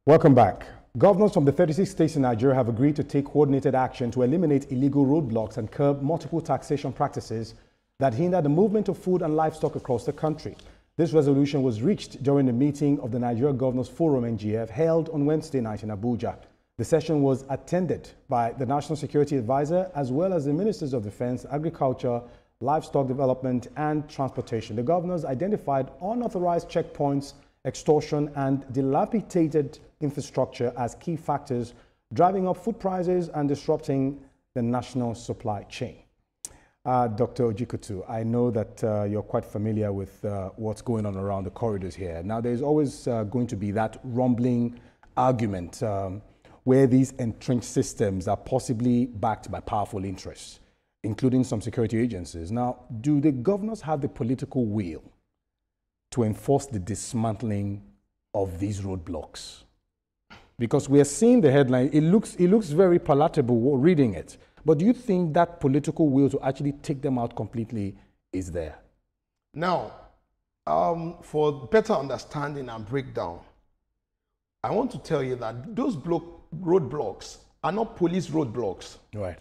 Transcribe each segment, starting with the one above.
Welcome back. Governors from the 36 states in Nigeria have agreed to take coordinated action to eliminate illegal roadblocks and curb multiple taxation practices that hinder the movement of food and livestock across the country. This resolution was reached during the meeting of the Nigeria Governors Forum (NGF) held on Wednesday night in Abuja. The session was attended by the National Security Advisor as well as the Ministers of Defense, Agriculture, Livestock Development and Transportation. The governors identified unauthorized checkpoints, extortion and dilapidated infrastructure as key factors driving up food prices and disrupting the national supply chain. Dr. Ojikutu, I know that you're quite familiar with what's going on around the corridors here. Now, there's always going to be that rumbling argument where these entrenched systems are possibly backed by powerful interests, including some security agencies. Now, do the governors have the political will to enforce the dismantling of these roadblocks? Because we are seeing the headline, it looks very palatable reading it. But do you think that political will to actually take them out completely is there? Now, for better understanding and breakdown, I want to tell you that those roadblocks are not police roadblocks. Right.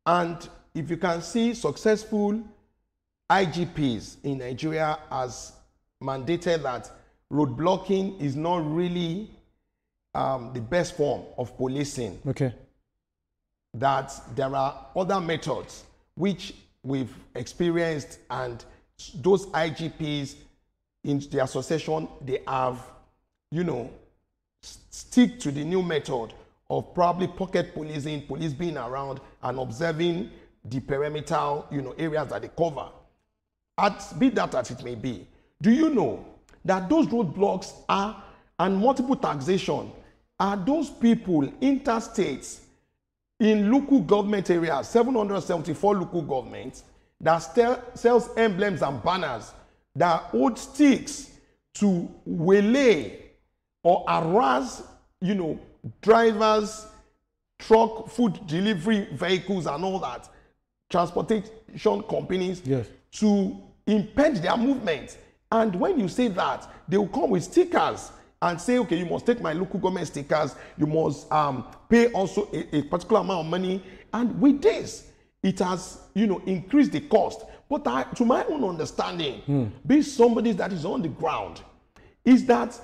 And if you can see, successful IGPs in Nigeria has mandated that road blocking is not really the best form of policing. Okay. That there are other methods which we've experienced, and those IGPs in their succession, they have, stick to the new method of probably pocket policing, police being around and observing the perimeter, areas that they cover. Be that as it may be, do you know that those roadblocks are, and multiple taxation, are those people, interstates, in local government areas, 774 local governments, that sells emblems and banners that hold sticks to waylay or harass, drivers, truck, food delivery vehicles and all that, transportation companies, yes, to impede their movement. And when you say that, they will come with stickers and say, okay, you must take my local government stickers, you must pay also a particular amount of money. And with this, it has, increased the cost. But to my own understanding, being somebody that is on the ground, is that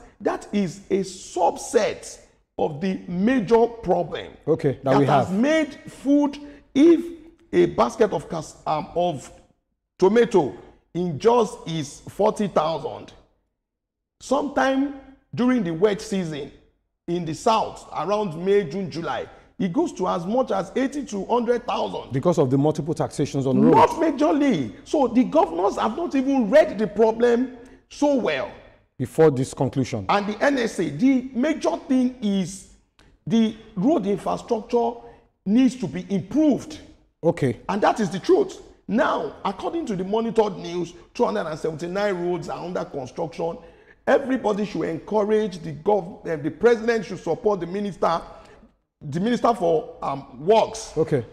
is a subset of the major problem. Okay, that has made food, if a basket of tomato in just is 40,000, sometime during the wet season in the south, around May, June, July, it goes to as much as 80 to 100,000. Because of the multiple taxations on the road? Not majorly. So the governors have not even read the problem so well. Before this conclusion. And the NSA, the major thing is the road infrastructure needs to be improved. Okay. And that is the truth. Now, according to the monitored news, 279 roads are under construction. Everybody should encourage the president should support the minister for works. Okay.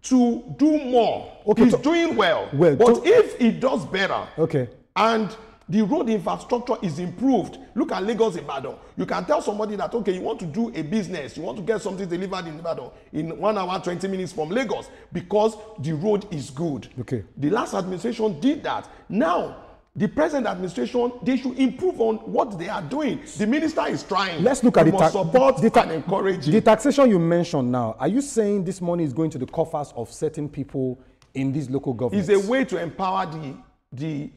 To do more. Okay. He's doing well. But if he does better, okay, and the road infrastructure is improved, look at Lagos, Ibadan. You can tell somebody that, okay, you want to do a business, you want to get something delivered in Ibadan in 1 hour, 20 minutes from Lagos because the road is good. Okay. The last administration did that. Now, the present administration, they should improve on what they are doing. The minister is trying. Let's look at support and encourage the taxation you mentioned now. Are you saying this money is going to the coffers of certain people in these local governments? It's a way to empower the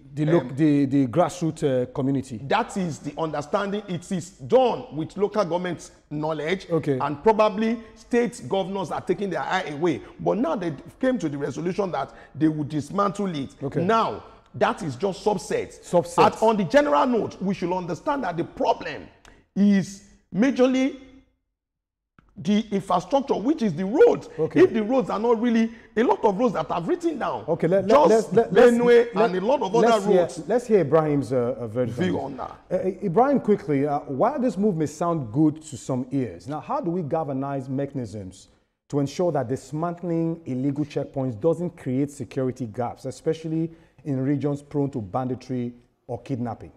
grassroots community. That is the understanding. It is done with local government knowledge, okay, and probably state governors are taking their eye away. But now they came to the resolution that they would dismantle it. Okay. Now, that is just subsets. And on the general note, we should understand that the problem is majorly the infrastructure, which is the roads. Okay. If the roads are not really, a lot of roads that I've written down, okay, Benue and a lot of other roads. Let's hear Ibrahim's view on that. Ibrahim, quickly, while this move may sound good to some ears, now how do we galvanize mechanisms to ensure that dismantling illegal checkpoints doesn't create security gaps, especially in regions prone to banditry or kidnapping?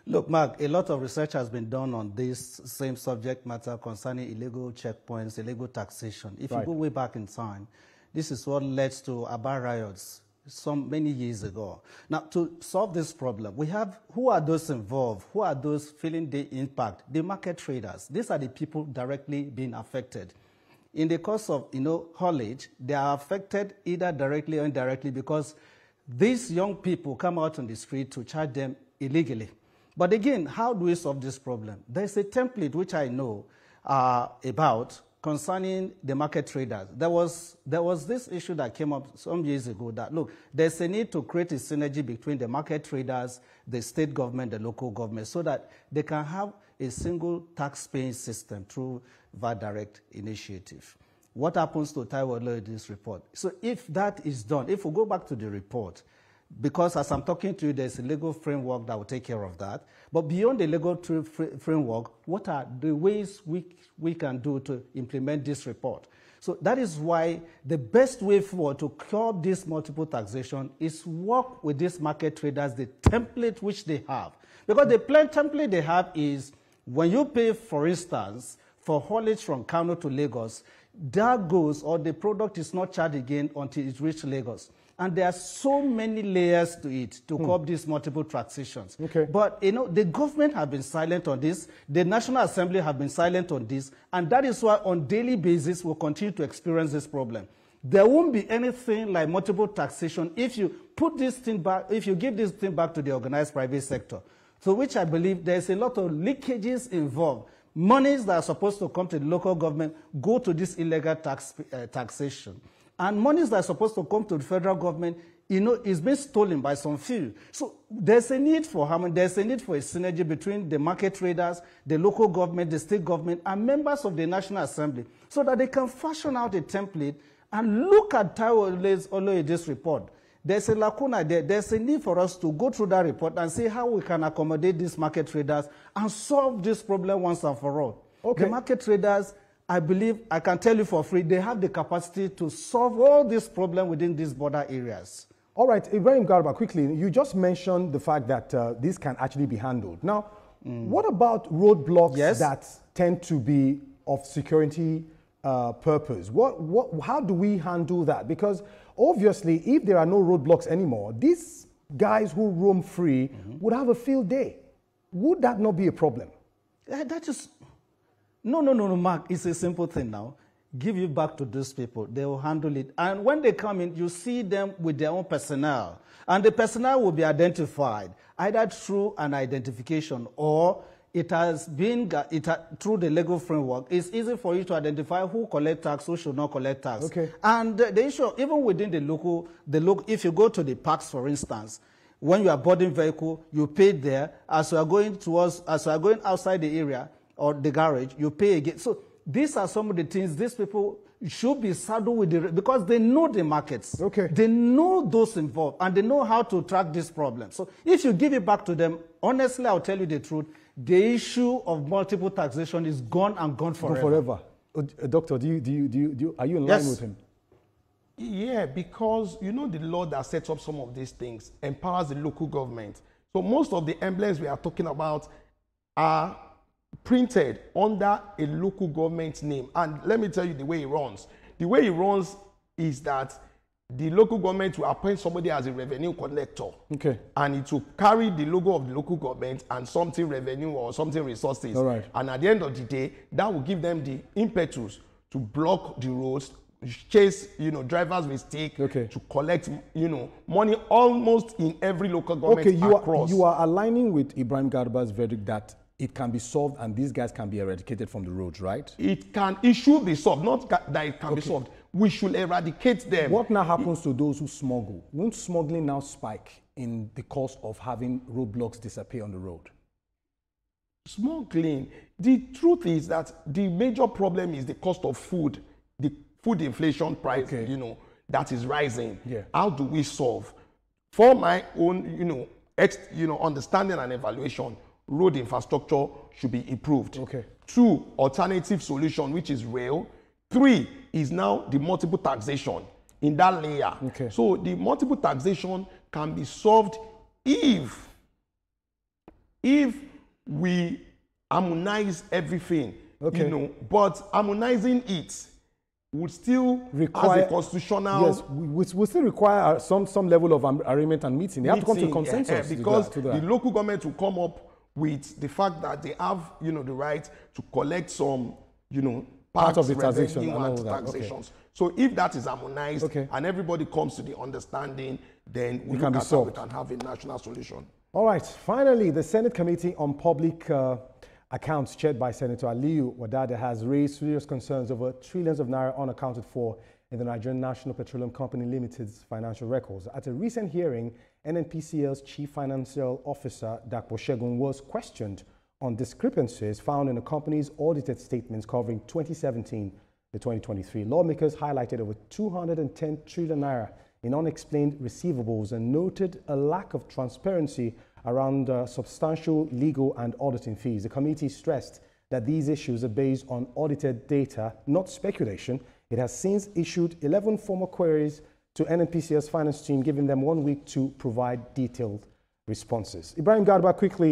Look, Mark, a lot of research has been done on this same subject matter concerning illegal checkpoints, illegal taxation. If you go way back in time, this is what led to Aba riots many years ago. Now, to solve this problem, we have, who are those involved? Who are those feeling the impact? The market traders. These are the people directly being affected. In the course of, haulage, they are affected either directly or indirectly because these young people come out on the street to charge them illegally. But again, how do we solve this problem? There's a template which I know about concerning the market traders. There was this issue that came up some years ago that, look, there's a need to create a synergy between the market traders, the state government, the local government, so that they can have a single tax-paying system through VAT Direct initiative. What happens to Taiwo Oloye in this report? So if that is done, if we go back to the report, because as I'm talking to you, there's a legal framework that will take care of that. But beyond the legal framework, what are the ways we can do to implement this report? So that is why the best way forward to curb this multiple taxation is work with these market traders, the template which they have. Because the plain template they have is when you pay, for instance, for haulage from Kano to Lagos, that goes, or the product is not charged again until it reaches Lagos. And there are so many layers to it to curb these multiple taxations. Okay. But, the government have been silent on this. The National Assembly have been silent on this. And that is why on daily basis we'll continue to experience this problem. There won't be anything like multiple taxation if you put this thing back, if you give this thing back to the organized private sector. So which I believe there's a lot of leakages involved. Monies that are supposed to come to the local government go to this illegal taxation. And monies that are supposed to come to the federal government, is being stolen by some few. So there's a need for harmony, there's a need for a synergy between the market traders, the local government, the state government, and members of the National Assembly, so that they can fashion out a template and look at Taiwo Oloye's report. There's a lacuna there. There's a need for us to go through that report and see how we can accommodate these market traders and solve this problem once and for all. Okay. The market traders, I believe, I can tell you for free, they have the capacity to solve all these problems within these border areas. All right, Ibrahim Garba, quickly, you just mentioned the fact that this can actually be handled. Now, what about roadblocks that tend to be of security purpose? How do we handle that? Because obviously, if there are no roadblocks anymore, these guys who roam free would have a field day. Would that not be a problem? That is... No, Mark, it's a simple thing now. Give it back to those people. They will handle it. And when they come in, you see them with their own personnel. And the personnel will be identified, either through an identification or it has been through the legal framework. It's easy for you to identify who collect tax, who should not collect tax. Okay. And the issue, even within the local, if you go to the parks, for instance, when you are boarding vehicle, you pay there. As you are going outside the area, or the garage, you pay again. So these are some of the things these people should be saddled with, because they know the markets. Okay. They know those involved, and they know how to track this problem. So if you give it back to them, honestly, I'll tell you the truth, the issue of multiple taxation is gone and gone forever. Doctor, are you in line with him? Yeah, because the law that sets up some of these things empowers the local government. So most of the emblems we are talking about are printed under a local government name. And let me tell you the way it runs. The way it runs is that the local government will appoint somebody as a revenue collector. Okay. And it will carry the logo of the local government and something revenue or something resources. All right. And at the end of the day, that will give them the impetus to block the roads, chase, drivers' mistake, to collect, money almost in every local government across. You are aligning with Ibrahim Garba's verdict that it can be solved and these guys can be eradicated from the roads, right? It should be solved, not that it can be solved. We should eradicate them. What now happens to those who smuggle? Won't smuggling now spike in the course of having roadblocks disappear on the road? Smuggling, the truth is that the major problem is the cost of food, the food inflation price, that is rising. Yeah. How do we solve? For my own, understanding and evaluation, road infrastructure should be improved. Okay. 2, alternative solution, which is rail. 3 is now the multiple taxation in that layer. Okay. So the multiple taxation can be solved if we harmonize everything, Okay. you know, but harmonizing it would still Require- as a constitutional Yes, we still require some level of arrangement and meeting. They have to come to meeting, consensus. because to that. the local government will come up with the fact that they have, you know, the right to collect some, you know, Part of tax the taxation revenue and all and that, taxations. So if that is harmonized, Okay. and everybody comes to the understanding, then we It can look be at how solved. we can have a national solution. All right. Finally, the Senate Committee on Public Accounts, chaired by Senator Aliyu Wadada, has raised serious concerns over trillions of naira unaccounted for in the Nigerian National Petroleum Company Limited's financial records. At a recent hearing, NNPCL's Chief Financial Officer, Dapo Shegun, was questioned on discrepancies found in the company's audited statements covering 2017 to 2023. Lawmakers highlighted over 210 trillion naira in unexplained receivables and noted a lack of transparency around substantial legal and auditing fees. The committee stressed that these issues are based on audited data, not speculation. It has since issued 11 formal queries to NNPCL's finance team, giving them 1 week to provide detailed responses. Ibrahim Garba, quickly.